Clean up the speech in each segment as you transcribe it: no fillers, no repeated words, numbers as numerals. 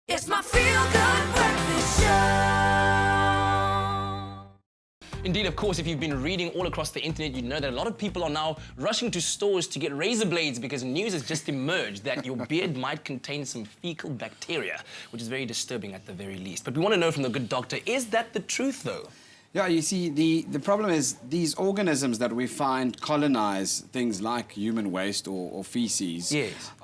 It's my feel-good breakfast show. Indeed, of course, if you've been reading all across the internet, you know that a lot of people are now rushing to stores to get razor blades because news has just emerged that your beard might contain some fecal bacteria, which is very disturbing at the very least. But we want to know from the good doctor, is that the truth, though? Yeah, you see, the problem is these organisms that we find colonize things like human waste or feces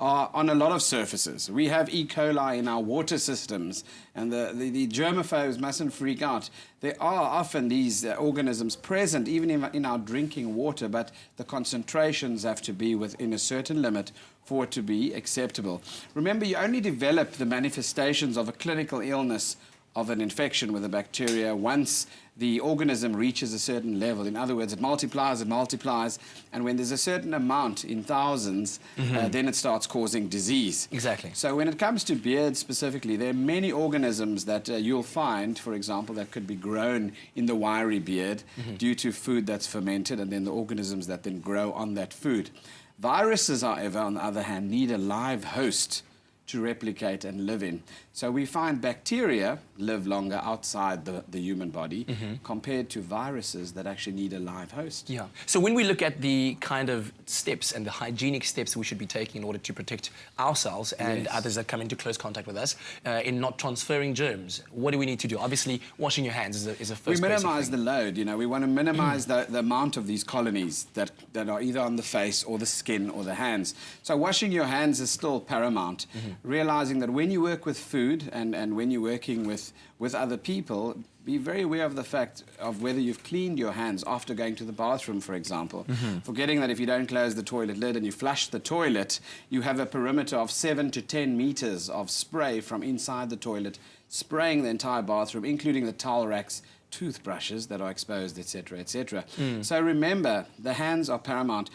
are on a lot of surfaces. We have E. coli in our water systems, and the germaphobes mustn't freak out. There are often these organisms present even in our drinking water, but the concentrations have to be within a certain limit for it to be acceptable. Remember, you only develop the manifestations of a clinical illness of an infection with a bacteria once the organism reaches a certain level. In other words, it multiplies, and when there's a certain amount in thousands, then it starts causing disease. Exactly. So when it comes to beards specifically, there are many organisms that you'll find, for example, that could be grown in the wiry beard due to food that's fermented, and then the organisms that then grow on that food. Viruses, however, on the other hand, need a live host to replicate and live in. So we find bacteria live longer outside the human body compared to viruses that actually need a live host. Yeah. So when we look at the kind of steps and the hygienic steps we should be taking in order to protect ourselves and others that come into close contact with us in not transferring germs, what do we need to do? Obviously, washing your hands is a first. We minimize the load, you know. We want to minimize the amount of these colonies that are either on the face or the skin or the hands. So washing your hands is still paramount. Realizing that when you work with food and when you're working with other people, be very aware of the fact of whether you've cleaned your hands after going to the bathroom, for example. Forgetting that if you don't close the toilet lid and you flush the toilet, you have a perimeter of 7 to 10 meters of spray from inside the toilet, spraying the entire bathroom, including the towel racks, toothbrushes that are exposed, etc., etc. So remember, the hands are paramount.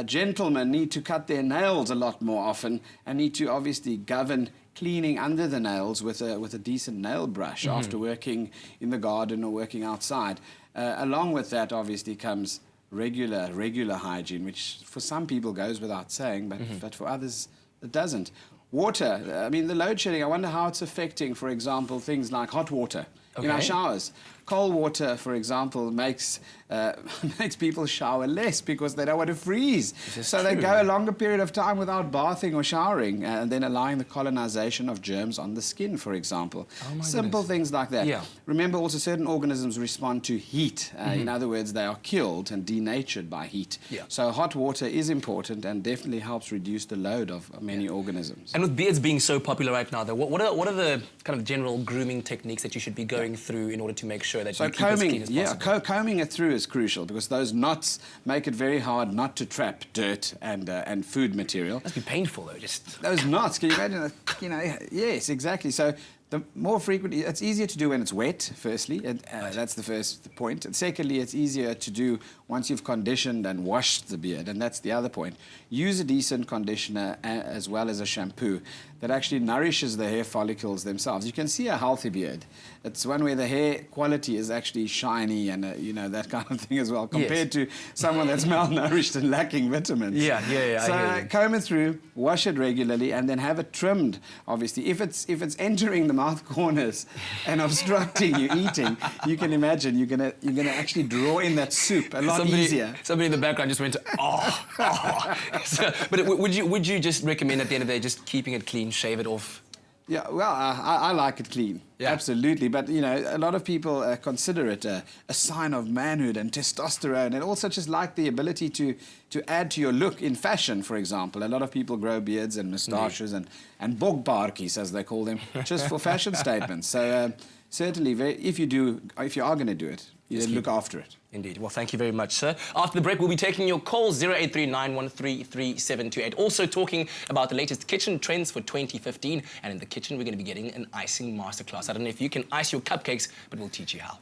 Gentlemen need to cut their nails a lot more often and need to obviously govern cleaning under the nails with a decent nail brush after working in the garden or working outside. Along with that, obviously, comes regular hygiene, which for some people goes without saying, but for others it doesn't. Water, I mean, the load shedding, I wonder how it's affecting, for example, things like hot water in our showers. Cold water, for example, makes people shower less because they don't want to freeze. So they go a longer period of time without bathing or showering, and then allowing the colonization of germs on the skin, for example. Simple things like that. Yeah. Remember also, certain organisms respond to heat. In other words, they are killed and denatured by heat. So hot water is important and definitely helps reduce the load of many organisms. And with beards being so popular right now, though, what are the kind of general grooming techniques that you should be going through in order to make sure that you keep it as clean as possible? Combing it through is crucial because those knots make it very hard not to trap dirt and food material. Must be painful, though. Just those knots. Can you imagine? You know, yes, exactly. So the more frequently, it's easier to do when it's wet. Firstly, that's the first point. And secondly, it's easier to do once you've conditioned and washed the beard, and that's the other point. Use a decent conditioner as well as a shampoo that actually nourishes the hair follicles themselves. You can see a healthy beard. It's one where the hair quality is actually shiny and you know, that kind of thing as well, compared to someone that's malnourished and lacking vitamins. So comb it through, wash it regularly, and then have it trimmed. Obviously, if it's entering the mouth corners and obstructing you eating, you can imagine you're gonna actually draw in that soup a lot easier. Somebody in the background just went, oh. So, but would you just recommend at the end of the day just keeping it clean, shave it off? Yeah, well, I like it clean, absolutely. But, you know, a lot of people consider it a sign of manhood and testosterone, and also just like the ability to add to your look in fashion, for example. A lot of people grow beards and moustaches and bogbarkies, as they call them, just for fashion statements. So certainly, if you are going to do it, you look after it. Indeed. Well, thank you very much, sir. After the break, we'll be taking your calls, 0839133728. Also talking about the latest kitchen trends for 2015. And in the kitchen, we're going to be getting an icing masterclass. I don't know if you can ice your cupcakes, but we'll teach you how.